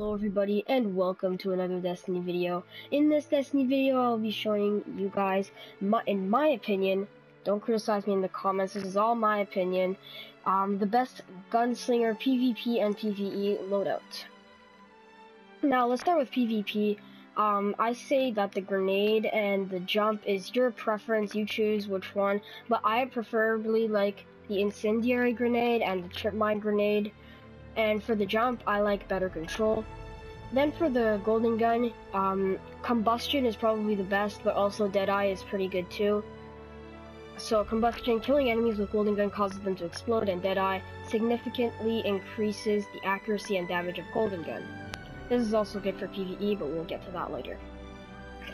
Hello everybody and welcome to another Destiny video. In this Destiny video I'll be showing you guys, in my opinion, don't criticize me in the comments, this is all my opinion, the best gunslinger PvP and PvE loadout. Now let's start with PvP. I say that the grenade and the jump is your preference, you choose which one, but I preferably like the incendiary grenade and the trip mine grenade. And for the jump, I like better control. Then for the golden gun, combustion is probably the best, but also Deadeye is pretty good too. So combustion, killing enemies with golden gun causes them to explode, and Deadeye significantly increases the accuracy and damage of golden gun. This is also good for PvE, but we'll get to that later.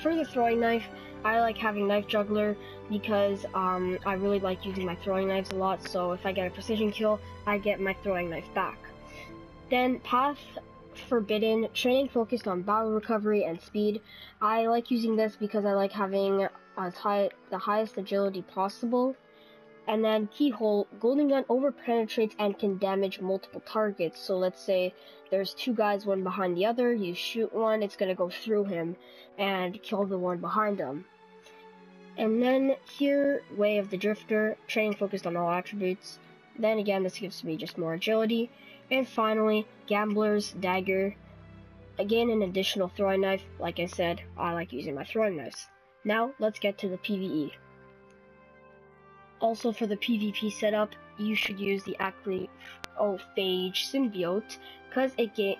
For the throwing knife, I like having knife juggler because I really like using my throwing knives a lot, so if I get a precision kill, I get my throwing knife back. Then Path Forbidden, training focused on battle recovery and speed. I like using this because I like having the highest agility possible. And then Keyhole, golden gun over-penetrates and can damage multiple targets. So let's say there's two guys, one behind the other, you shoot one, it's gonna go through him and kill the one behind him. And then here, Way of the Drifter, training focused on all attributes. Then again, this gives me just more agility. And finally, Gambler's Dagger. Again, an additional throwing knife. Like I said, I like using my throwing knives. Now, let's get to the PvE. Also, for the PvP setup, you should use the Acrophage Symbiote, because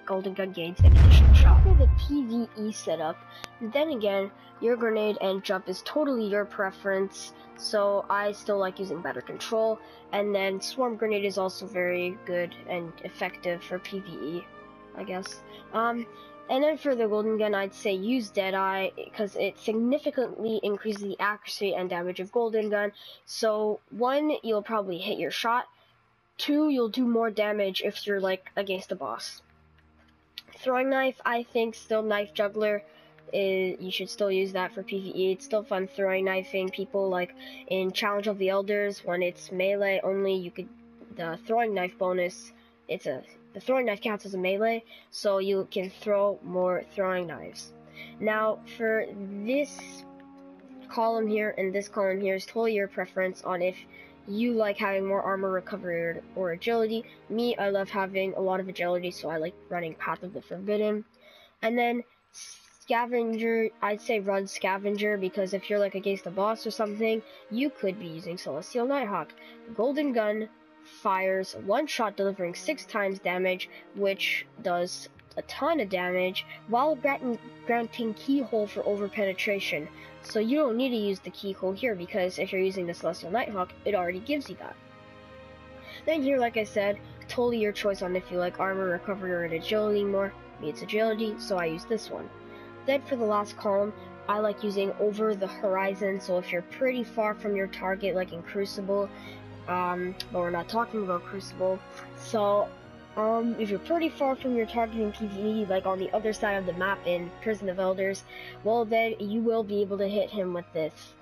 golden gun gains an additional shot. For the PvE setup, then again, your grenade and jump is totally your preference, so I still like using better control. And then Swarm Grenade is also very good and effective for PvE, I guess. And then for the golden gun, I'd say use Deadeye because it significantly increases the accuracy and damage of golden gun. So 1, you'll probably hit your shot. 2, you'll do more damage if you're like against a boss. Throwing knife, I think still knife juggler. You should still use that for PvE. It's still fun throwing knifing people, like in Challenge of the Elders when it's melee only. The throwing knife bonus, the throwing knife counts as a melee, so you can throw more throwing knives. Now for this column here and this column here is totally your preference on if you like having more armor recovery or agility. Me, I love having a lot of agility, so I like running Path of the Forbidden. And then Scavenger, I'd say run Scavenger because if you're like against a boss or something, you could be using Celestial Nighthawk. Golden gun fires one shot delivering 6 times damage, which does a ton of damage, while granting Keyhole for over-penetration. So you don't need to use the Keyhole here because if you're using the Celestial Nighthawk, it already gives you that. Then here, like I said, totally your choice on if you like armor recovery or agility more. Me, it's agility, so I use this one. Then for the last column, I like using Over the Horizon, so if you're pretty far from your target, like in Crucible, but we're not talking about Crucible, so if you're pretty far from your target in PvE, like on the other side of the map in Prison of Elders, well then you will be able to hit him with this.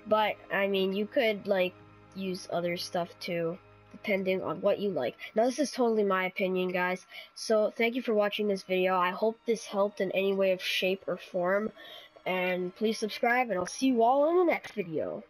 But I mean, you could like use other stuff too, depending on what you like. Now this is totally my opinion, guys, so thank you for watching this video. I hope this helped in any way of shape or form, and please subscribe, and I'll see you all in the next video.